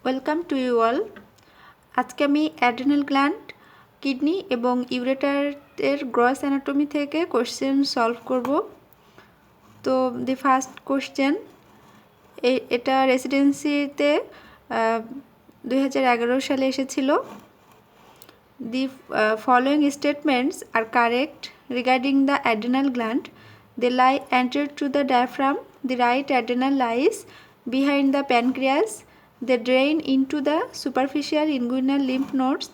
Welcome to you all. আজকে আমি adrenal gland, kidney এবং ইউরেটারের গ্রস অ্যানাটমি থেকে কোশ্চেন সলভ করব। তো দি ফার্স্ট কোশ্চেন, এটা রেসিডেন্সিতে 2011 সালে এসেছিল। দি following statements are correct regarding the adrenal gland. They lie anterior to the diaphragm. The right adrenal lies behind the pancreas. They drain into the superficial inguinal lymph nodes.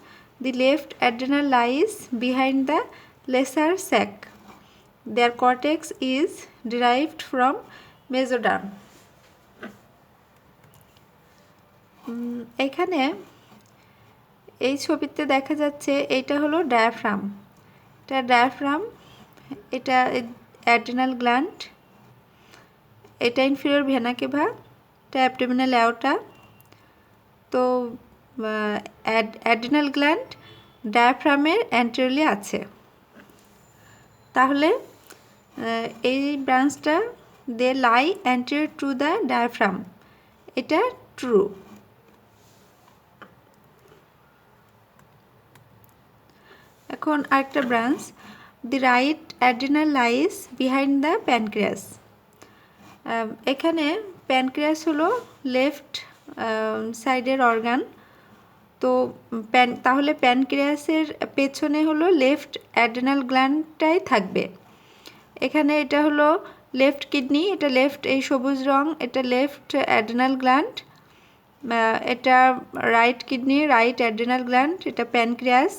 The left adrenal lies behind the lesser sac. Their cortex is derived from mesoderm. এখানে এই ছবিতে দেখা যাচ্ছে এইটা হলো diaphragm. এটা adrenal gland, এটা inferior vena cava, এটা অ্যাবডোমিনাল অ্যাওর্টা। তো অ্যাড্রেনাল গ্ল্যান্ড ডায়াফ্রামের অ্যান্টেরিয়রলি আছে। তাহলে এই ব্রাঞ্চটা they lie anterior to the diaphragm, এটা ট্রু। এখন আরেকটা branch, the right adrenal lies behind the pancreas. এখানে প্যানক্রিয়াস হলো লেফট সাইডের অর্গান। তো তাহলে প্যানক্রিয়াসের পেছনে হলো লেফট অ্যাড্রেনাল গ্ল্যান্ডটাই থাকবে। এখানে এটা হলো লেফট কিডনি, এটা লেফট, এই সবুজ রং, এটা লেফট অ্যাড্রেনাল গ্ল্যান্ড। এটা right kidney, right adrenal gland, এটা প্যানক্রিয়াস।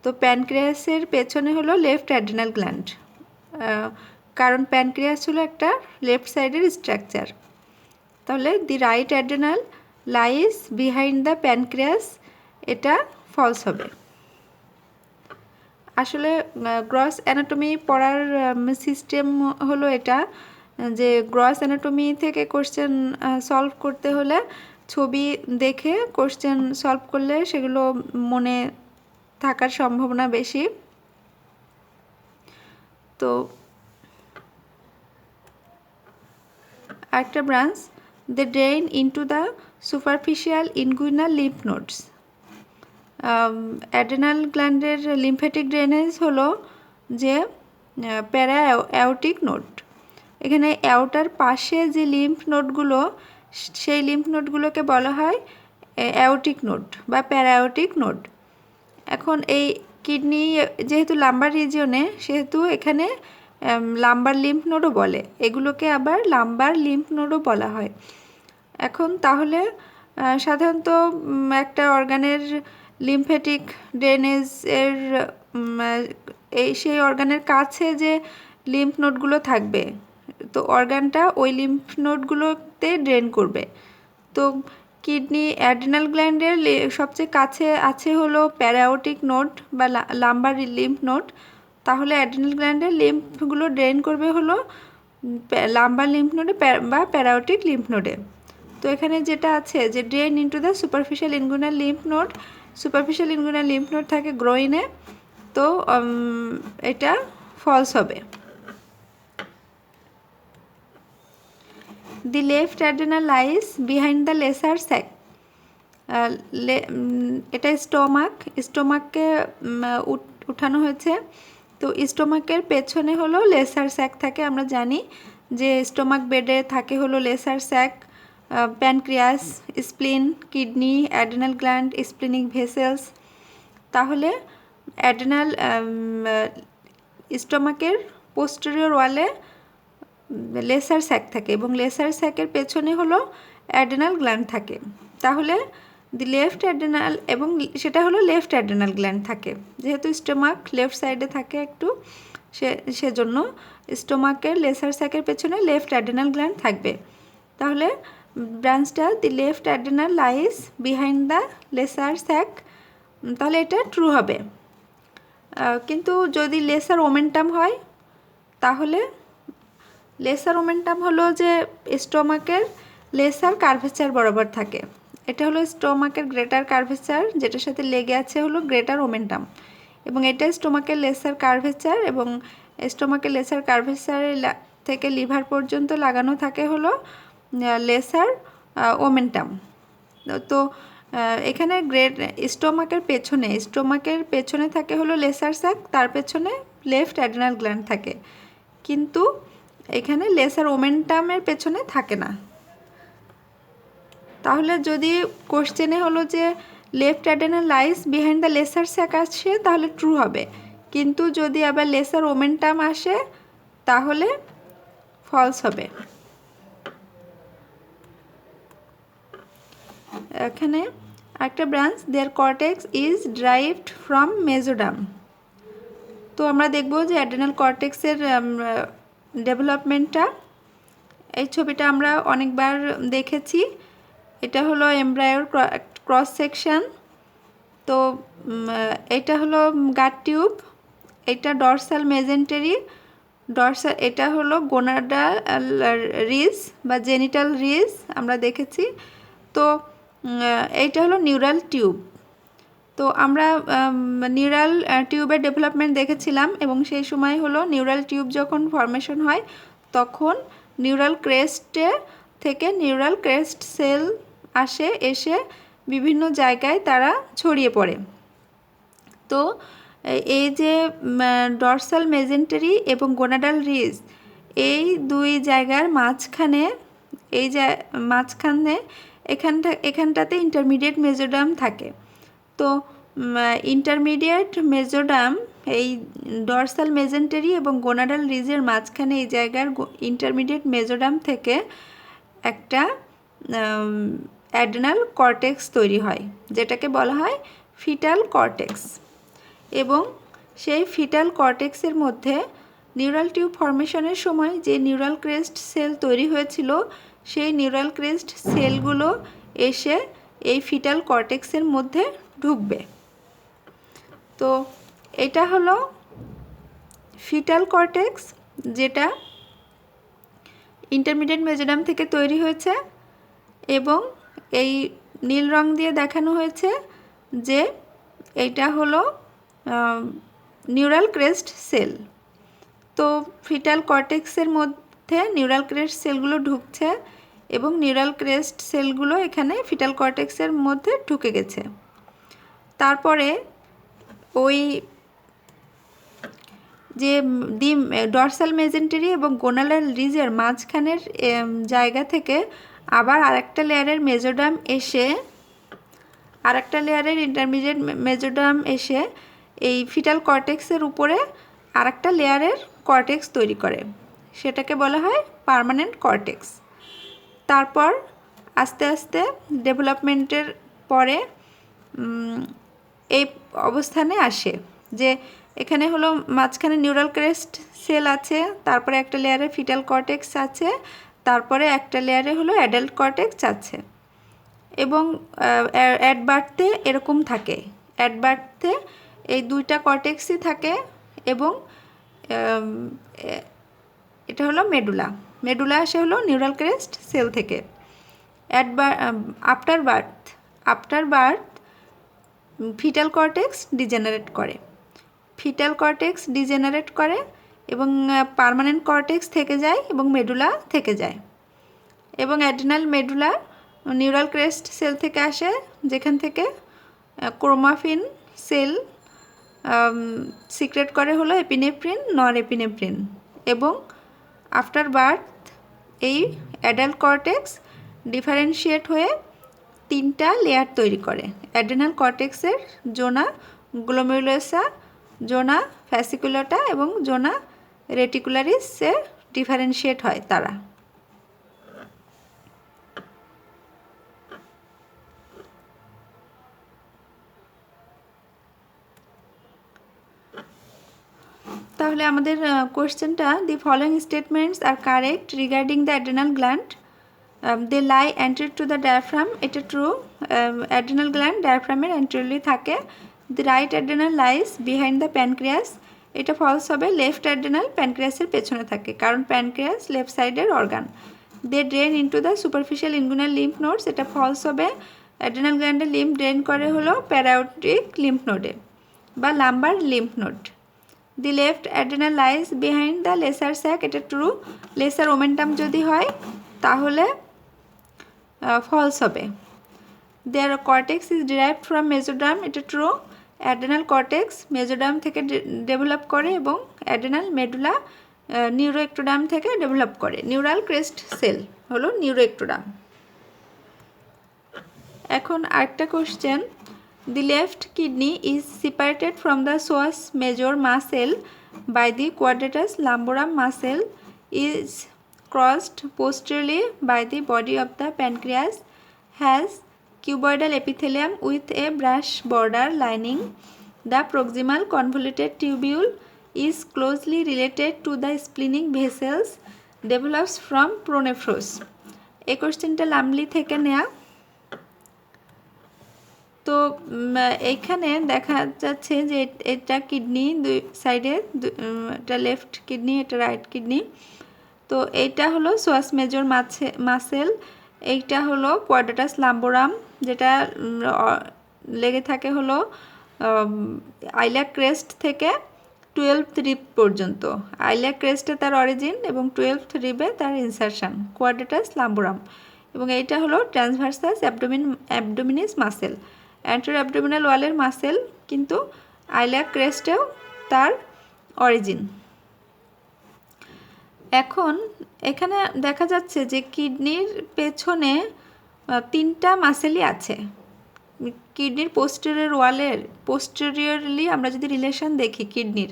তো প্যানক্রিয়াসের পেছনে হলো লেফট অ্যাড্রেনাল গ্ল্যান্ড, কারণ প্যানক্রিয়াস হলো একটা লেফট সাইডের স্ট্রাকচার। তাহলে the right adrenal lies behind the pancreas, এটা ফলস হবে। আসলে গ্রস অ্যানাটমি পড়ার সিস্টেম হলো এটা, যে গ্রস অ্যানাটমি থেকে কোশ্চেন সলভ করতে হলে ছবি দেখে কোশ্চেন সলভ করলে সেগুলো মনে থাকার সম্ভাবনা বেশি। তো আরেকটা branch, they drain into the superficial inguinal lymph nodes. Adrenal গ্ল্যান্ডের লিম্ফ্যাটিক ড্রেনেজ হলো যে প্যারা অ্যাওটিক নোড। এখানে অ্যাওটার পাশে যে লিম্ফ নোডগুলো, সেই লিম্ফ নোডগুলোকে বলা হয় অ্যাওটিক নোড বা প্যারাঅ্যাওটিক নোড। এখন এই কিডনি যেহেতু লাম্বার রিজিয়নে, সেহেতু এখানে লাম্বার লিম্ফ নোডও বলে, এগুলোকে আবার লাম্বার লিম্ফ নোডও বলা হয়। এখন তাহলে সাধারণত একটা অর্গানের লিম্ফ্যাটিক ড্রেনেজের সেই অর্গানের কাছে যে লিম্ফ নোডগুলো থাকবে, তো অর্গানটা ওই লিম্ফ নোডগুলোতে ড্রেন করবে। তো কিডনি অ্যাড্রেনাল গ্ল্যান্ডের সবচেয়ে কাছে আছে হলো প্যারাঅ্যাওটিক নোড বা লাম্বার লিম্ফ নোড। তাহলে অ্যাড্রেনাল গ্ল্যান্ডের লিম্ফগুলো ড্রেন করবে হলো লাম্বার লিম্ফ নোডে বা প্যারাঅ্যাওটিক লিম্ফ নোডে। তো এখানে যেটা আছে যে drain into the superficial inguinal lymph node, superficial inguinal lymph node থাকে গ্রোইনে, তো এটা ফলস হবে। The left adrenal lies behind the lesser sac. এটা স্টোমাককে উঠানো হয়েছে। তো স্টোমাকের পেছনে হলো লেসার স্যাক থাকে। আমরা জানি যে স্টোমাক বেডে থাকে হলো lesser sac, pancreas, spleen, kidney, adrenal gland, splenic vessels. তাহলে অ্যাড্রেনাল স্টোমাকের পোস্টেরিয়র ওয়ালে লেসার স্যাক থাকে এবং লেসার স্যাকের পেছনে হলো অ্যাড্রেনাল গ্ল্যান্ড থাকে। তাহলে দি লেফট অ্যাড্রেনাল, এবং সেটা হলো লেফট অ্যাড্রেনাল গ্ল্যান্ড থাকে, যেহেতু স্টোমাক লেফট সাইডে থাকে একটু, সেজন্য স্টোমাকের লেসার স্যাকের পেছনে লেফট অ্যাড্রেনাল গ্ল্যান্ড থাকবে। তাহলে ব্রাঞ্চটা the left adrenal lies behind the lesser sac, তাহলে এটা ট্রু হবে। কিন্তু যদি লেসার ওমেন্টাম হয়, তাহলে লেসার ওমেন্টাম হলো যে স্টোমাকের লেসার কার্ভেচার বরাবর থাকে। এটা হলো স্টোমাকের গ্রেটার কার্ভেচার, যেটার সাথে লেগে আছে হলো গ্রেটার ওমেন্টাম, এবং এটা স্টোমাকের লেসার কার্ভেচার, এবং স্টোমাকের লেসার কার্ভেচারের থেকে লিভার পর্যন্ত লাগানো থাকে হলো লেসার ওমেন্টাম। তো এখানে গ্রেট স্টোমাকের পেছনে থাকে হলো লেসার স্যাক, তার পেছনে লেফট অ্যাডেনাল গ্ল্যান্ড থাকে, কিন্তু এখানে লেসার ওমেন্টামের পেছনে থাকে না। তাহলে যদি কোশ্চেনে হলো যে left adrenal lies behind the lesser sac আসে তাহলে ট্রু হবে, কিন্তু যদি আবার লেসার ওমেন্টাম আসে তাহলে ফলস হবে। এখানে একটা branch, their cortex is derived from mesoderm. তো আমরা দেখব যে অ্যাডেনাল কর্টেক্সের ডেভেলপমেন্টটা। এই ছবিটা আমরা অনেকবার দেখেছি। এটা হলো এমব্রায়োর ক্রস সেকশন। তো এটা হলো গাট টিউব, এটা ডরসাল মেজেন্টারি, এটা হলো গোনাডাল রিজ বা জেনিটাল রিজ আমরা দেখেছি। তো এইটা হলো নিউরাল টিউব। তো আমরা নিউরাল টিউবের ডেভেলপমেন্ট দেখেছিলাম, এবং সেই সময় হলো নিউরাল টিউব যখন ফর্মেশন হয় তখন নিউরাল ক্রেস্টে থেকে নিউরাল ক্রেস্ট সেল এসে বিভিন্ন জায়গায় তারা ছড়িয়ে পড়ে। তো এই যে ডরসাল মেজেন্টারি এবং গোনাডাল রিজ, এই দুই জায়গার মাঝখানে এখানটাতে ইন্টারমিডিয়েট মেজোডাম থাকে। তো ইন্টারমিডিয়েট মেজোডাম, এই ডরসাল মেজেন্টারি এবং গোনাডাল রিজের মাঝখানে এই জায়গার ইন্টারমিডিয়েট মেজোডাম থেকে একটা অ্যাডেনাল কর্টেক্স তৈরি হয়, যেটাকে বলা হয় ফিটাল কর্টেক্স। এবং সেই ফিটাল কর্টেক্সের মধ্যে নিউরাল টিউব ফর্মেশনের সময় যে নিউরাল ক্রেস্ট সেল তৈরি হয়েছিল, সেই নিউরাল ক্রেস্ট সেলগুলো এসে এই ফিটাল কর্টেক্সের মধ্যে ঢুকবে। তো এটা হলো ফিটাল কর্টেক্স, যেটা ইন্টারমিডিয়েট মেজোডাম থেকে তৈরি হয়েছে, এবং এই নীল রং দিয়ে দেখানো হয়েছে যে এইটা হলো নিউরাল ক্রেস্ট সেল। তো ফিটাল কর্টেক্সের মধ্যে নিউরাল ক্রেস্ট সেলগুলো ঢুকছে, এবং নিউরাল ক্রেস্ট সেলগুলো এখানে ফিটাল কর্টেক্সের মধ্যে ঢুকে গেছে। তারপরে ওই যে ডরসাল মেজেন্টারি এবং গোনাডাল রিজের মাঝখানের জায়গা থেকে আবার আরেকটা লেয়ারের মেজোডাম এসে, আরেকটা লেয়ারের ইন্টারমিডিয়েট মেজোডাম এসে এই ফিটাল কর্টেক্সের উপরে আরেকটা লেয়ারের কর্টেক্স তৈরি করে, সেটাকে বলা হয় পার্মানেন্ট কর্টেক্স। তারপর আস্তে আস্তে ডেভেলপমেন্টের পরে এই অবস্থানে আসে যে এখানে হলো মাঝখানে নিউরাল ক্রেস্ট সেল আছে, তারপরে একটা লেয়ারে ফিটাল কর্টেক্স আছে, তারপরে একটা লেয়ারে হলো অ্যাডাল্ট কর্টেক্স আছে। এবং অ্যাট বার্থে এরকম থাকে, অ্যাট বার্থে এই দুইটা কর্টেক্সই থাকে। এবং এটা হলো মেডুলা আসে হলো নিউরাল ক্রেস্ট সেল থেকে। After birth fetal cortex degenerate করে, এবং পার্মানেন্ট কর্টেক্স থেকে যায় এবং মেডুলা থেকে যায়। এবং adrenal medulla neural crest cell থেকে আসে, যেখান থেকে ক্রোমাফিন সেল সিক্রেট করে হলো এপিনেফ্রিন, নরএপিনেফ্রিন। এবং আফটার বার্থ এই অ্যাডাল্ট কর্টেক্স ডিফারেন্সিয়েট হয়ে তিনটা লেয়ার তৈরি করে। অ্যাডেনাল কর্টেক্সের জোনা গ্লোমেরুলোসা, জোনা ফ্যাসিকুলাটা এবং জোনা রেটিকুলারিসে ডিফারেন্সিয়েট হয় তারা। তাহলে আমাদের কোশ্চেনটা, the following statements are correct regarding the adrenal gland. They lie anterior to the diaphragm, এটা ট্রু। অ্যাডেনাল গ্ল্যান্ড ডায়াফ্রামের অ্যান্টেরিয়রলি থাকে। The right adrenal lies behind the pancreas, এটা ফলস হবে। লেফট অ্যাডেনাল প্যানক্রিয়াসের পেছনে থাকে, কারণ প্যানক্রিয়াস লেফট সাইডের organ. They drain into the superficial inguinal lymph nodes, এটা ফলস হবে। অ্যাডেনাল গ্ল্যান্ডের লিম্ফ ড্রেন করে হলো প্যারাওটিক লিম্ফ নোডে বা lumbar lymph node. The left adrenal lies behind the lesser sac, এটা ট্রু। লেসার ওমেন্টাম যদি হয় তাহলে ফলস হবে। Their cortex is derived from mesoderm, এটা ট্রু। অ্যাডেনাল কর্টেক্স মেজোডার্ম থেকে ডেভেলপ করে এবং অ্যাডেনাল মেডুলা নিউরোএক্টোডার্ম থেকে ডেভেলপ করে। নিউরাল ক্রেস্ট সেল হলো নিউরোএক্টোডার্ম। এখন আরেকটা question, the left kidney is separated from the psoas major muscle by the quadratus lumborum muscle, is crossed posteriorly by the body of the pancreas, has cuboidal epithelium with a brush border lining the proximal convoluted tubule, is closely related to the splenic vessels, develops from pronephros। এই কোশ্চেনটা লামলি থেকে নেয়া। তো এইখানে দেখা যাচ্ছে যে এটা কিডনি দুই সাইডে, এটা লেফট কিডনি, এটা রাইট কিডনি। তো এইটা হলো সোয়াস মেজর মাসেল, এইটা হলো কোয়াড্রেটাস লাম্বোরাম, যেটা লেগে থাকে হলো আইলিয়াক ক্রেস্ট থেকে 12th রিব পর্যন্ত। আইলিয়াক ক্রেস্টে তার অরিজিন এবং 12th রিবে তার ইনসারশন, কোয়াড্রেটাস লাম্বোরাম। এবং এইটা হলো ট্রান্সভার্সাস অ্যাবডোমিনিস মাসেল, অ্যান্টেরিয়র অ্যাবডোমিনাল ওয়ালের মাসেল, কিন্তু আইলিয়াক ক্রেস্টেও তার অরিজিন। এখন এখানে দেখা যাচ্ছে যে কিডনির পেছনে 3টা মাসেলই আছে। কিডনির পোস্টেরিয়রলি আমরা যদি রিলেশন দেখি কিডনির,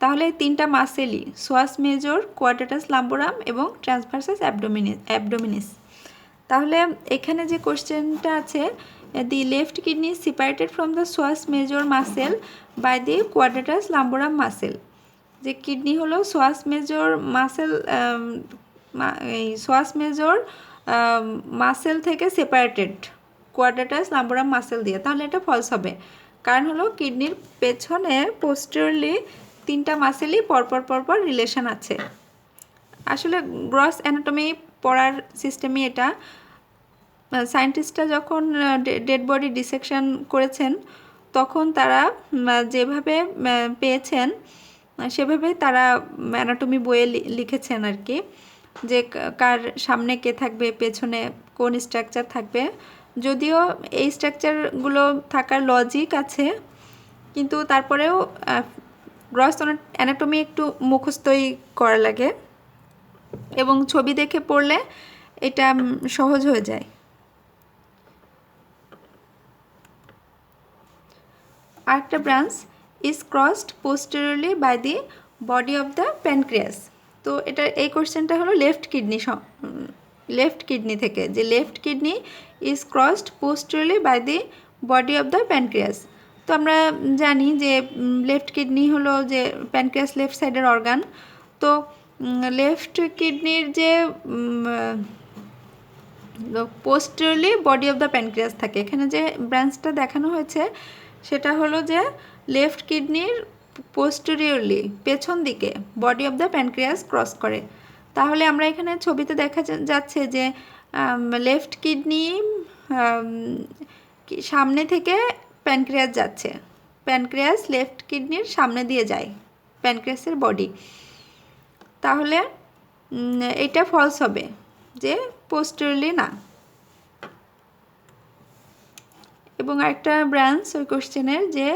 তাহলে এই 3টা মাসেলই সোয়াস মেজর, কোয়াড্রেটাস লাম্বোরাম এবং ট্রান্সভার্সাস অ্যাবডোমিনিস। তাহলে এখানে যে কোশ্চেনটা আছে, the left kidney separated from the psoas major muscle by the quadratus lumborum muscle, যে কিডনি হলো সোয়াস মেজর মাসেল, এই সোয়াস মেজর মাসেল থেকে সেপারেটেড কোয়াড্রেটাস লাম্বোরাম মাসেল দিয়ে। তাহলে এটা ফলস হবে, কারণ হলো কিডনির পেছনে পোস্টেরিয়রলি 3টা মাসেলই পরপর রিলেশন আছে। আসলে গ্রস অ্যানাটমি পড়ার সিস্টেমই এটা। সায়েন্টিস্টরা যখন ডেড বডি ডিসেকশন করেছেন, তখন তারা যেভাবে পেয়েছেন সেভাবেই তারা অ্যানাটমি বইয়ে লিখেছেন আর কি, যে কার সামনে কে থাকবে, পেছনে কোন স্ট্রাকচার থাকবে। যদিও এই স্ট্রাকচারগুলো থাকার লজিক আছে, কিন্তু তারপরেও গ্রস অ্যানাটমি একটু মুখস্থই করা লাগে এবং ছবি দেখে পড়লে এটা সহজ হয়ে যায়। আরেকটা branch, is crossed posteriorly by the body of the pancreas। তো এটা এই কোশ্চেনটা হলো লেফট কিডনি থেকে, যে left kidney is crossed posteriorly by the body of the pancreas। তো আমরা জানি যে লেফট কিডনি হলো যে প্যানক্রিয়াস লেফট সাইডের অর্গান। তো লেফট কিডনির যে posteriorly body of the pancreas থাকে, এখানে যে ব্রাঞ্চটা দেখানো হয়েছে সেটা হলো যে লেফট কিডনির পোস্টেরিয়রলি পেছন দিকে body of the pancreas cross করে। তাহলে আমরা এখানে ছবিতে দেখা যাচ্ছে যে লেফট কিডনি সামনে থেকে প্যানক্রিয়াস যাচ্ছে, প্যানক্রিয়াস লেফট কিডনির সামনে দিয়ে যায়, প্যানক্রিয়াসের বডি। তাহলে এটা ফলস হবে, যে পোস্টেরিয়রলি না। এবং আরেকটা ব্রাঞ্চ ওই কোশ্চেনের, যে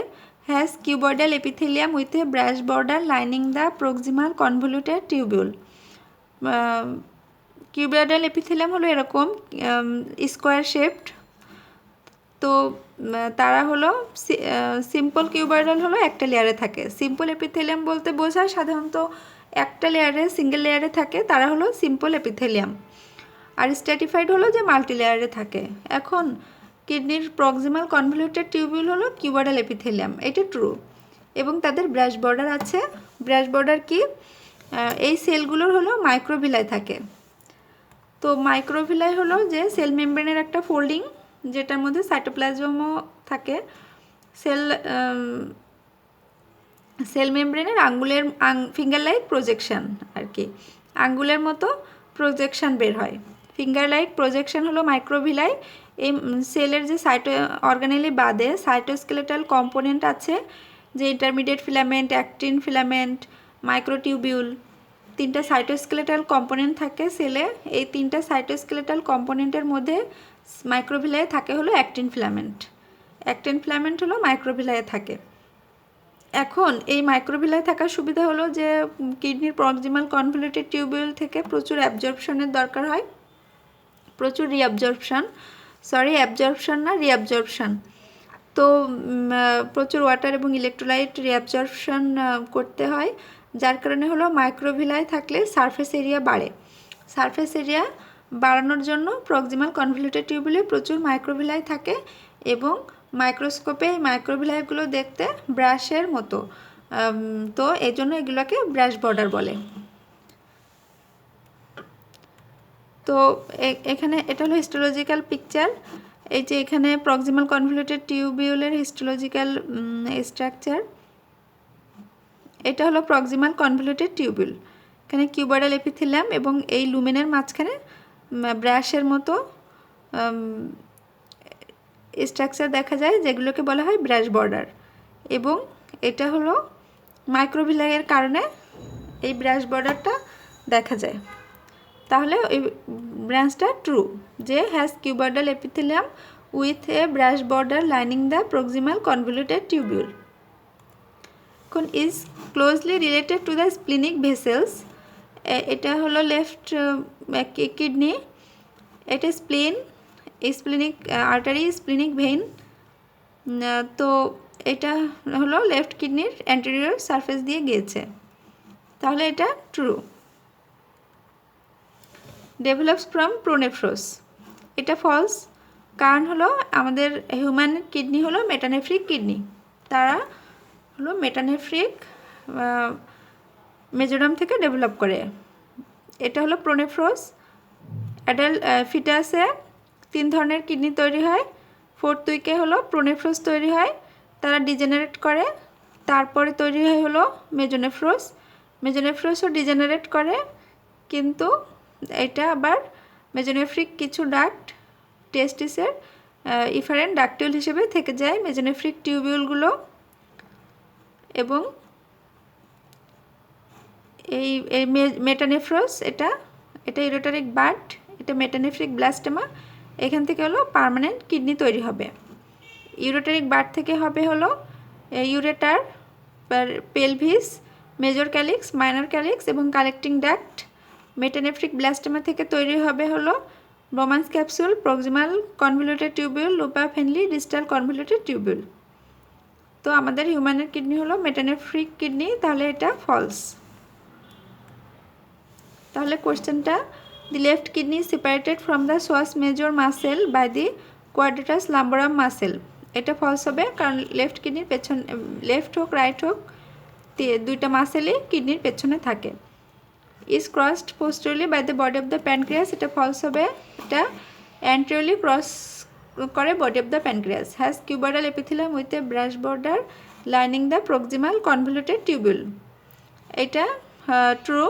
has cuboidal epithelium with a brush border lining the proximal convoluted tubule. Cuboidal epithelium হলো এরকম স্কোয়ার শেপড। তো তারা হলো সিম্পল কিউবয়েডাল হলো একটা লেয়ারে থাকে। সিম্পল এপিথেলিয়াম বলতে বোঝায় সাধারণত একটা লেয়ারে, সিঙ্গেল লেয়ারে থাকে, তারা হলো সিম্পল এপিথেলিয়াম। আর স্ট্র্যাটিফাইড হলো যে মাল্টি লেয়ারে থাকে। এখন কিডনির প্রক্সিমাল কনভলিউটেড টিউবিউল হলো কিউবয়েডাল এপিথেলিয়াম, এটা ট্রু। এবং তাদের ব্রাশ বর্ডার আছে। ব্রাশ বর্ডার কি? এই সেলগুলোর হলো মাইক্রোভিলাই থাকে। তো মাইক্রোভিলাই হলো যে সেল মেমব্রেনের একটা ফোল্ডিং, যেটার মধ্যে সাইটোপ্লাজমও থাকে। সেল মেমব্রেনের আঙ্গুলের ফিঙ্গার লাইক প্রজেকশন আর কি, আঙ্গুলের মতো প্রজেকশন বের হয়। ফিঙ্গার লাইক প্রজেকশন হলো মাইক্রোভিলাই। এই সেলের যে অর্গানেলি বাদে সাইটোস্কেলেটাল কম্পোনেন্ট আছে, যে intermediate filament, actin filament, microtubule, 3টা সাইটোস্কেলেটাল কম্পোনেন্ট থাকে সেলে। এই 3টা সাইটোস্কেলেটাল কম্পোনেন্টের মধ্যে মাইক্রোভিলায় থাকে হলো অ্যাক্টিন ফিলামেন্ট। অ্যাক্টিন ফিলামেন্ট হলো মাইক্রোভিলায় থাকে। এখন এই মাইক্রোভিলায় থাকার সুবিধা হলো যে কিডনির প্রক্সিমাল কনভলিউটেড টিউবিউল থেকে প্রচুর অ্যাবজর্পশনের দরকার হয়, প্রচুর রিঅ্যাবজর্পশন। তো প্রচুর ওয়াটার এবং ইলেকট্রোলাইট রিঅ্যাবজর্পশন করতে হয়, যার কারণে হলো মাইক্রোভিলায় থাকলে সারফেস এরিয়া বাড়ে। সারফেস এরিয়া বাড়ানোর জন্য প্রক্সিমাল কনভলিউটেড টিউবিউলে প্রচুর মাইক্রোভিলাই থাকে এবং মাইক্রোস্কোপে এই মাইক্রোভিলাইগুলো দেখতে ব্রাশের মতো, তো এই জন্য এগুলোকে ব্রাশ বর্ডার বলে। তো এখানে এটা হলো হিস্টোলজিক্যাল পিকচার। এই যে এখানে প্রক্সিমাল কনভলিউটেড টিউবিউলের হিস্টোলজিক্যাল স্ট্রাকচার, এটা হলো প্রক্সিমাল কনভলিউটেড টিউবিউল। এখানে কিউবয়েডাল এপিথেলিয়াম এবং এই লুমেনের মাঝখানে ব্রাশের মতো স্ট্রাকচার দেখা যায়, যেগুলোকে বলা হয় ব্রাশ বর্ডার। এবং এটা হলো মাইক্রোভিলাইয়ের কারণে এই ব্রাশ বর্ডারটা দেখা যায়। তাহলে এই ব্রাঞ্চটা ট্রু, যে has cuboidal epithelium with a brush border lining the proximal convoluted tubule. এখন is closely related to the splenic vessels. এটা হলো লেফট কিডনি, এটা স্প্লিনিক আর্টারি, স্প্লিনিক ভেইন। তো এটা হলো লেফট কিডনির অ্যান্টেরিয়র সারফেস দিয়ে গিয়েছে, তাহলে এটা ট্রু। ডেভেলপস ফ্রম প্রোনেফ্রোস, এটা ফলস। কারণ হলো আমাদের হিউম্যান কিডনি হলো মেটানেফ্রিক কিডনি, তারা হলো মেটানেফ্রিক মেজোরাম থেকে ডেভেলপ করে। এটা হলো প্রোনেফ্রোস। ফিটাসে 3 ধরনের কিডনি তৈরি হয়। 4th উইকে হলো প্রোনেফ্রোস তৈরি হয়, তারা ডিজেনারেট করে, তারপরে তৈরি হয় হলো মেজোনেফ্রোস। মেজোনেফ্রোসও ডিজেনারেট করে, কিন্তু এটা আবার মেজোনেফ্রিক কিছু ডাক্ট টেস্টিসের ইফারেন্ট ডাক্টিউল হিসেবে থেকে যায় মেজোনেফ্রিক টিউবিউলগুলো। এবং এই মেটানেফ্রোস এটা ইউরেটারিক বার্ড, এটা মেটানেফ্রিক ব্লাস্টেমা, এখান থেকে হলো পার্মানেন্ট কিডনি তৈরি হবে। ইউরেটারিক বার্ড থেকে হবে হলো ureter, pelvis, major calyx, minor calyx এবং কালেক্টিং ডাক্ট। মেটানেফ্রিক ব্লাস্টেমা থেকে তৈরি হবে হলো Bowman's capsule, proximal convoluted tubule, loop of Henle, distal convoluted tubule. তো আমাদের হিউম্যানের কিডনি হলো মেটানেফ্রিক কিডনি, তাহলে এটা ফলস। তাহলে কোশ্চেনটা, the left kidney separated from the psoas major muscle by the quadratus lumborum muscle, এটা ফলস হবে, কারণ লেফট কিডনির পেছন, লেফট হোক রাইট হোক, দুইটা মাসেলই কিডনির পেছনে থাকে। Is crossed posteriorly by the body of the pancreas, এটা ফলস হবে, এটা অ্যান্টেরিয়রলি ক্রস করে body of the pancreas. Has cuboidal epithelium with a brush border lining the proximal convoluted tubule, এটা ট্রু।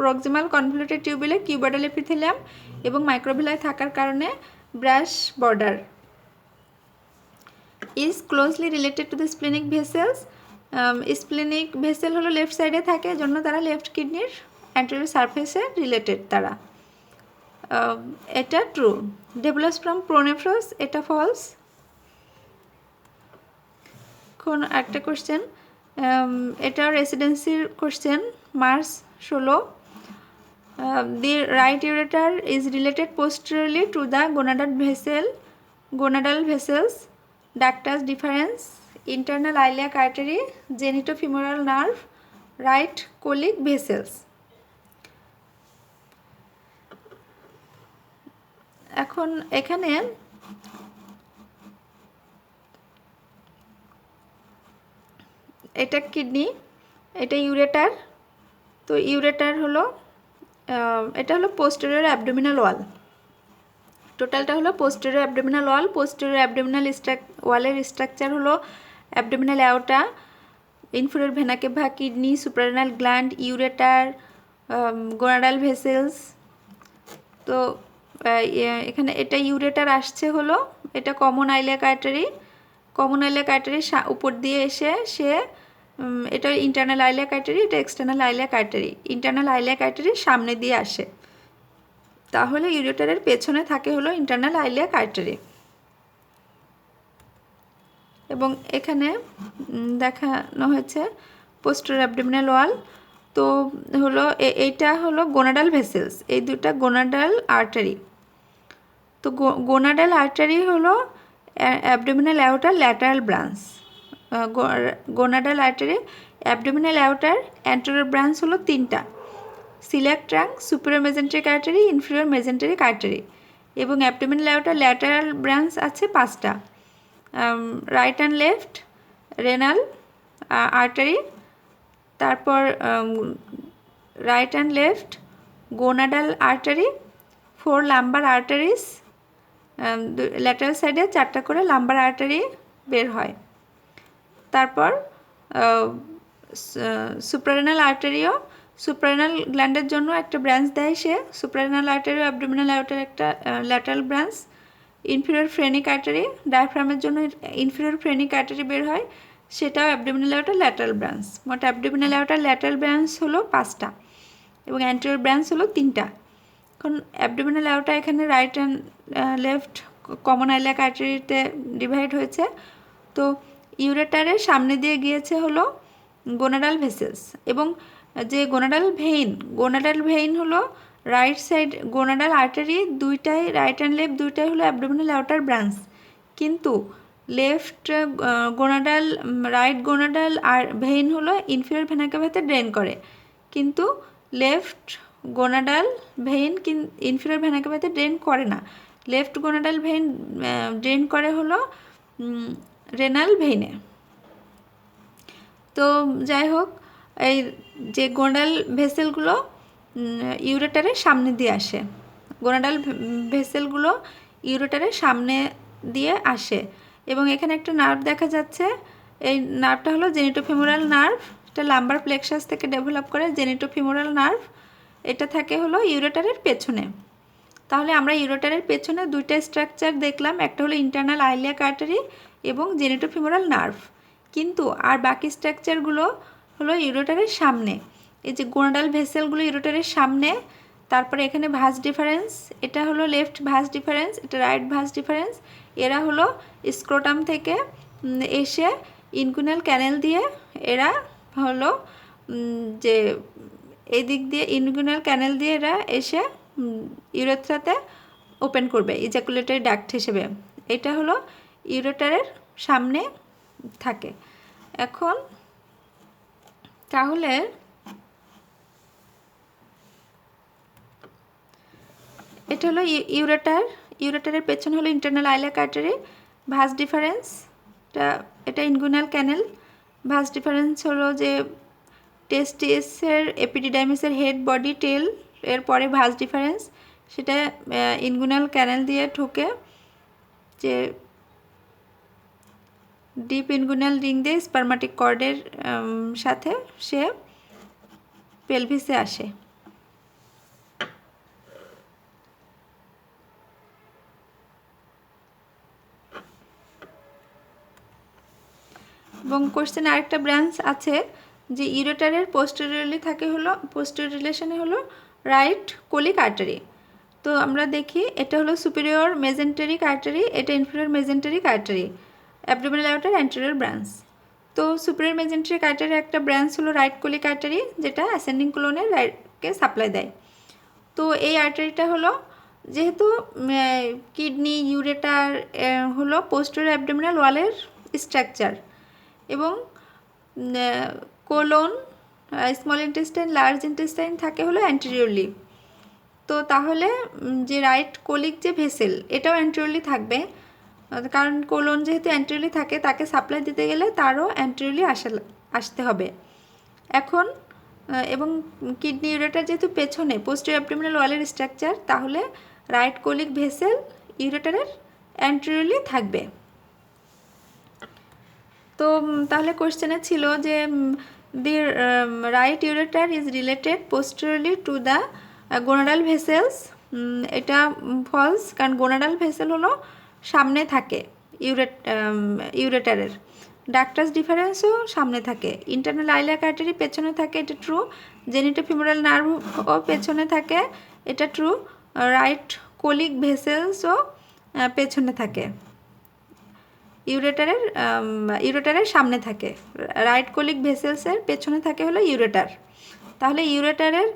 প্রক্সিমাল কনভলিউটেড টিউবিউলে cuboidal epithelium এবং microvilli থাকার কারণে brush border. Is closely related to the splenic vessels, splenic vessel হলো left সাইডে থাকে, জন্য তারা লেফট কিডনির অ্যান্টেরিয়র সারফেসে রিলেটেড তারা, এটা ট্রু। ডেভেলপস ফ্রম প্রোনেফ্রোস, এটা ফলস। এখন একটা কোশ্চেন, এটা রেসিডেন্সির question, March 16। The right ureter is related posteriorly to the gonadal vessels, ductus deferens, internal iliac artery, genitofemoral nerve, right colic vessels. এখন এখানে এটা কিডনি, এটা ইউরেটার। তো ইউরেটার হলো এটা হলো পোস্টেরিয়র অ্যাবডোমিনাল ওয়াল, টোটালটা হলো posterior abdominal wall. Posterior abdominal ওয়ালের স্ট্রাকচার হলো abdominal aorta, inferior vena cava, kidney, suprarenal gland, ureter, gonadal vessels. তো এখানে এটা ইউরেটার আসছে হলো, এটা common iliac artery, common iliac আর্টারির উপর দিয়ে এসে সে, এটা ইন্টারনাল আইলিয়াক আর্টারি, এটা external iliac artery, internal iliac আর্টারির সামনে দিয়ে আসে। তাহলে ইউরেটারের পেছনে থাকে হলো ইন্টারনাল আইলিয়াক আর্টারি। এবং এখানে দেখানো হয়েছে পোস্টেরিয়র অ্যাবডোমিনাল ওয়াল। তো হলো এইটা হলো গোনাডাল ভেসেলস, এই দুটা গোনাডাল আর্টারি। তো গোনাডাল আর্টারি হলো অ্যাবডোমিনাল অ্যাওর্টার lateral branch. Gonadal artery abdominal অ্যাওর্টার অ্যান্টেরিয়র ব্রাঞ্চ হলো তিনটা: coeliac trunk, superior mesenteric artery, inferior mesenteric artery. এবং অ্যাবডোমিনাল অ্যাওর্টার ল্যাটারাল ব্রাঞ্চ আছে পাঁচটা: right and left renal artery, তারপর right and left gonadal artery, 4 lumbar arteries, lateral সাইডে 4টা করে লাম্বার আর্টারি বের হয়। তারপর সুপ্রারেনাল আর্টারিও, সুপ্রারেনাল গ্ল্যান্ডের জন্য একটা ব্রাঞ্চ দেয় সে, সুপ্রারেনাল আর্টারি অ্যাবডোমিনাল অ্যাওর্টার একটা lateral branch. Inferior phrenic artery, ডায়াফ্রামের জন্য ইনফিরিয়র ফ্রেনিক আর্টারি বের হয়, সেটাও অ্যাবডোমিনাল অ্যাওর্টার ল্যাটারাল ব্রাঞ্চ। মোট অ্যাবডোমিনাল অ্যাওর্টার ল্যাটারাল ব্রাঞ্চ হলো 5টা এবং অ্যান্টেরিয়র ব্রাঞ্চ হলো 3টা। এখন অ্যাবডোমিনাল অ্যাওর্টা এখানে right and left common iliac আর্টারিতে ডিভাইড হয়েছে। তো ইউরেটারের সামনে দিয়ে গিয়েছে হলো গোনাডাল ভেসেলস, এবং যে গোনাডাল ভেইন হলো রাইট সাইড গোনাডাল আর্টারি দুইটাই, রাইট অ্যান্ড লেফট দুইটাই হলো অ্যাবডোমিনাল অ্যাওর্টার ব্রাঞ্চ। কিন্তু লেফট গোনাডাল, রাইট গোনাডাল আর ভেইন হলো ইনফিরিয়র ভেনা ক্যাভাতে ড্রেন করে, কিন্তু left gonadal vein inferior vena ক্যাভাতে ড্রেন করে না। লেফট গোনাডাল ভেইন ড্রেন করে হলো রেনাল ভেইনে। তো যাই হোক, এই যে গোনাডাল ভেসেলগুলো ইউরেটারের সামনে দিয়ে আসে, গোনাডাল ভেসেলগুলো ইউরেটারের সামনে দিয়ে আসে। এবং এখানে একটা নার্ভ দেখা যাচ্ছে, এই নার্ভটা হলো জেনিটোফিমোরাল নার্ভ, এটা লাম্বার প্লেক্সাস থেকে ডেভেলপ করে জেনিটোফিমোরাল নার্ভ। এটা থাকে হলো ইউরেটারের পেছনে। তাহলে আমরা ইউরেটারের পেছনে দুইটা স্ট্রাকচার দেখলাম, একটা হলো ইন্টারনাল আইলিয়াক আর্টারি এবং জেনিটোফিমোরাল নার্ভ। কিন্তু আর বাকি স্ট্রাকচারগুলো হলো ইউরেটারের সামনে। এই যে গোনাডাল ভেসেলগুলো ইউরেটারের সামনে, তারপরে এখানে ভাঁজ ডিফারেন্স, এটা হলো লেফট ভাঁজ ডিফারেন্স, এটা রাইট ভাঁজ ডিফারেন্স। এরা হলো স্ক্রোটাম থেকে এসে ইনগুইনাল ক্যানেল দিয়ে এরা হলো যে এই দিক দিয়ে ইনগুইনাল ক্যানেল দিয়ে এরা এসে ইউরেথ্রাতে ওপেন করবে ইজাকুলেটরি ডাক্ট হিসেবে। এটা হলো ইউরেটারের সামনে থাকে। এখন তাহলে এটা হলো ইউরেটারের পেছনে হলো ইন্টারনাল আইলিয়াক আর্টারি, ভাঁজ ডিফারেন্স, এটা ইনগুইনাল ক্যানেল। ভাঁজ ডিফারেন্স হলো যে টেস্টিসের এপিডিডাইমিসের হেড, বডি, টেল, এরপরে ভাঁজ ডিফারেন্স, সেটা ইনগুইনাল ক্যানেল দিয়ে ঢুকে যে ডিপ ইনগুইনাল রিং দিয়ে স্পারমাটিক কর্ডের সাথে সে পেলভিসে আসে। এবং কোশ্চেনে আরেকটা ব্রাঞ্চ আছে যে ইউরেটারের পোস্টেরিয়রলি থাকে হলো, পোস্টেরিয়র রিলেশনে হলো রাইট কোলিক আর্টারি। তো আমরা দেখি এটা হলো সুপিরিয়র মেজেন্টেরিক আর্টারি, এটা ইনফিরিয়র মেজেন্টেরিক আর্টারি, অ্যাবডোমিনাল অ্যাওর্টার অ্যান্টেরিয়র ব্রাঞ্চ। তো সুপিরিয়র মেজেন্টেরিক আর্টারির একটা ব্রাঞ্চ হলো রাইট কোলিক আর্টারি, যেটা অ্যাসেন্ডিং কোলনের রাইটকে সাপ্লাই দেয়। তো এই আর্টারিটা হলো যেহেতু কিডনি ইউরেটার হলো পোস্টেরিয়র অ্যাবডোমিনাল ওয়ালের স্ট্রাকচার, এবং colon, small intestine, large intestine থাকে হলো অ্যান্টেরিয়রলি। তো তাহলে যে রাইট কোলিক যে ভেসেল এটাও অ্যান্টেরিয়রলি থাকবে, কারণ কোলন যেহেতু অ্যান্টেরিয়রলি থাকে তাকে সাপ্লাই দিতে গেলে তারও অ্যান্টেরিয়রলি আসতে হবে। এখন এবং কিডনি ইউরেটার যেহেতু পেছনে পোস্টেরিয়র অ্যাবডোমিনাল ওয়ালের স্ট্রাকচার, তাহলে রাইট কোলিক ভেসেল ইউরেটারের অ্যান্টেরিয়রলি থাকবে। তো তাহলে কোশ্চেনে ছিল যে দি right ureter is related posteriorly to the gonadal vessels. এটা ফলস, কারণ গোনাডাল ভেসেল হলো সামনে থাকে ইউরেটারের। ডাক্টাস ডিফারেন্সও সামনে থাকে। ইন্টারনাল আইলিয়াক আর্টারি পেছনে থাকে, এটা ট্রু। জেনিটোফিমোরাল নার্ভও পেছনে থাকে, এটা ট্রু। রাইট কোলিক ভেসেলসও পেছনে থাকে, ইউরেটারের সামনে থাকে। রাইট কোলিক ভেসেলসের পেছনে থাকে হলো ইউরেটার। তাহলে ইউরেটারের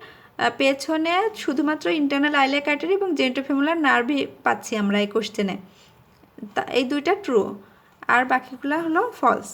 পেছনে শুধুমাত্র ইন্টারনাল আইলিয়াক আর্টারি এবং জেনিটোফিমোলার নার্ভই পাচ্ছি আমরা এই কোশ্চেনে। এই দুইটা ট্রু, আর বাকিগুলো হলো ফলস।